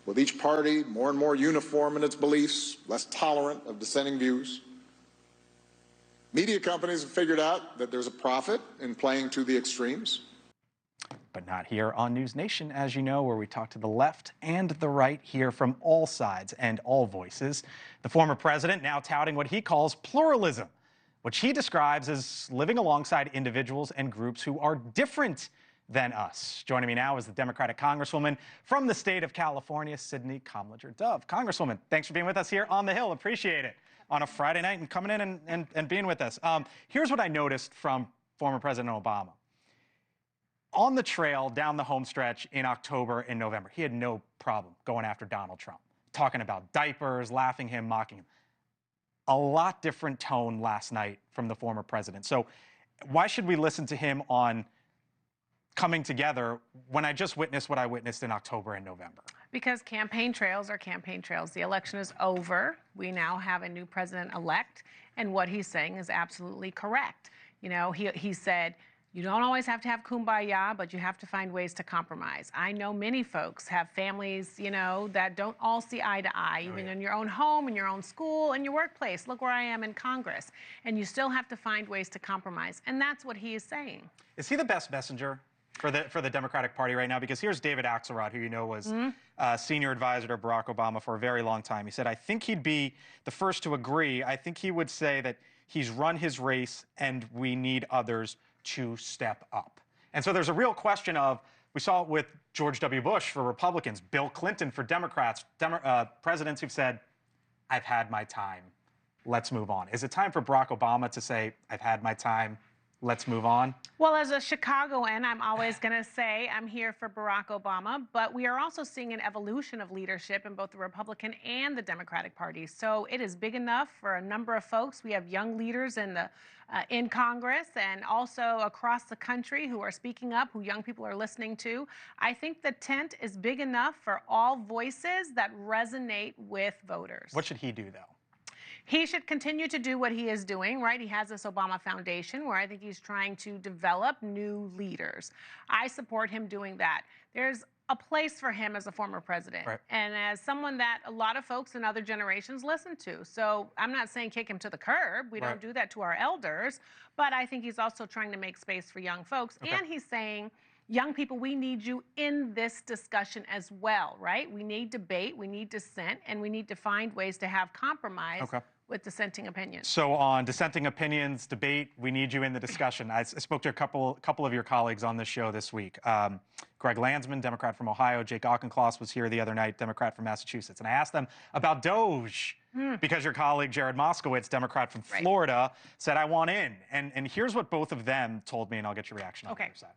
with each party more and more uniform in its beliefs, less tolerant of dissenting views. Media companies have figured out that there's a profit in playing to the extremes. But not here on NewsNation, as you know, where we talk to the left and the right, hear from all sides and all voices. The former president now touting what he calls pluralism, which he describes as living alongside individuals and groups who are different than us. Joining me now is the Democratic Congresswoman from the state of California, Sydney Kamlager-Dove. Congresswoman, thanks for being with us here on the Hill. Appreciate it. On a Friday night and coming in and being with us. Here's what I noticed from former President Obama. On the trail down the home stretch in October and November, he had no problem going after Donald Trump, talking about diapers, laughing him, mocking him. A lot different tone last night from the former president. So why should we listen to him on coming together when I just witnessed what I witnessed in October and November? Because campaign trails are campaign trails. The election is over. We now have a new president-elect, and what he's saying is absolutely correct. You know, he said, you don't always have to have kumbaya, but you have to find ways to compromise. I know many folks have families, you know, that don't all see eye to eye, even in your own home, in your own school, in your workplace. Look where I am in Congress. And you still have to find ways to compromise. And that's what he is saying. Is he the best messenger for the Democratic Party right now? Because here's David Axelrod, who you know was senior advisor to Barack Obama for a very long time. He said, I think he'd be the first to agree. I think he would say that he's run his race and we need others to step up. And so there's a real question of, we saw it with George W. Bush for Republicans, Bill Clinton for Democrats, presidents who've said, I've had my time, let's move on. Is it time for Barack Obama to say, I've had my time, let's move on? Well, as a Chicagoan, I'm always going to say I'm here for Barack Obama, but we are also seeing an evolution of leadership in both the Republican and the Democratic Party. So it is big enough for a number of folks. We have young leaders in Congress and also across the country who are speaking up, who young people are listening to. I think the tent is big enough for all voices that resonate with voters. What should he do, though? He should continue to do what he is doing, right? He has this Obama Foundation where I think he's trying to develop new leaders. I support him doing that. There's a place for him as a former president, right, and as someone that a lot of folks in other generations listen to. So I'm not saying kick him to the curb. We don't do that to our elders, but I think he's also trying to make space for young folks. And he's saying, young people, we need you in this discussion as well, right? We need debate, we need dissent, and we need to find ways to have compromise with dissenting opinions. So on dissenting opinions, debate, we need you in the discussion. I spoke to a couple of your colleagues on this show this week. Greg Landsman, Democrat from Ohio. Jake Auchincloss was here the other night, Democrat from Massachusetts. And I asked them about DOGE, because your colleague, Jared Moskowitz, Democrat from Florida, said, I want in. And here's what both of them told me, and I'll get your reaction on the other side.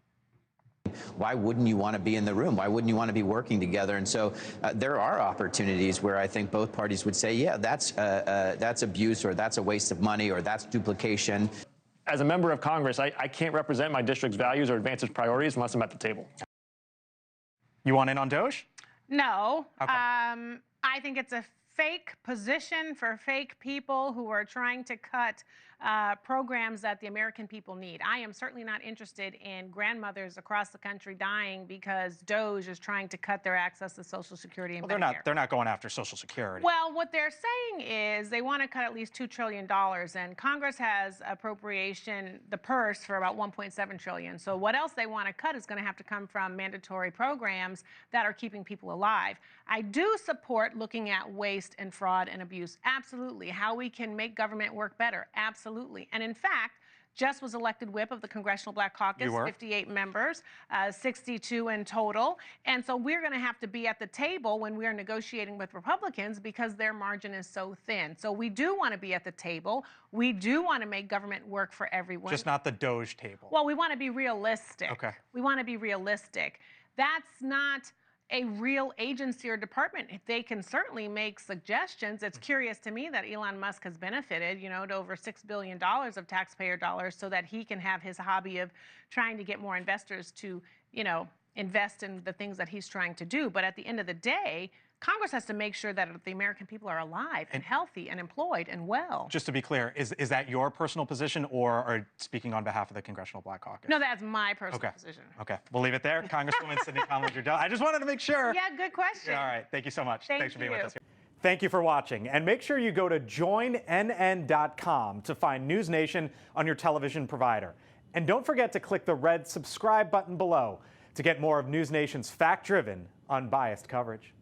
Why wouldn't you want to be in the room? Why wouldn't you want to be working together? And so there are opportunities where I think both parties would say, yeah, that's abuse, or that's a waste of money, or that's duplication. As a member of Congress, I can't represent my district's values or advance its priorities unless I'm at the table. You want in on DOGE? No. I think it's a fake position for fake people who are trying to cut programs that the American people need. I am certainly not interested in grandmothers across the country dying because DOGE is trying to cut their access to Social Security and Medicare. They're not going after Social Security. Well, what they're saying is they want to cut at least $2 trillion, and Congress has appropriation, the purse, for about $1.7 trillion. So what else they want to cut is going to have to come from mandatory programs that are keeping people alive. I do support looking at waste and fraud and abuse. Absolutely. How we can make government work better. Absolutely. And in fact, just was elected whip of the Congressional Black Caucus, 58 members, 62 in total. And so we're going to have to be at the table when we are negotiating with Republicans because their margin is so thin. So we do want to be at the table. We do want to make government work for everyone. Just not the DOGE table. Well, we want to be realistic. Okay. We want to be realistic. That's not a real agency or department. They can certainly make suggestions. It's curious to me that Elon Musk has benefited, you know, to over $6 billion of taxpayer dollars so that he can have his hobby of trying to get more investors to, you know, invest in the things that he's trying to do. But at the end of the day, Congress has to make sure that the American people are alive and healthy and employed and well. Just to be clear, is that your personal position, or are speaking on behalf of the Congressional Black Caucus? No, that's my personal position. Okay, we'll leave it there. Congresswoman Sydney Kamlager-Dove. I just wanted to make sure. Yeah, good question. All right, thank you so much. Thanks for being with us here. Thank you for watching, and make sure you go to joinnn.com to find NewsNation on your television provider. And don't forget to click the red subscribe button below to get more of NewsNation's fact-driven, unbiased coverage.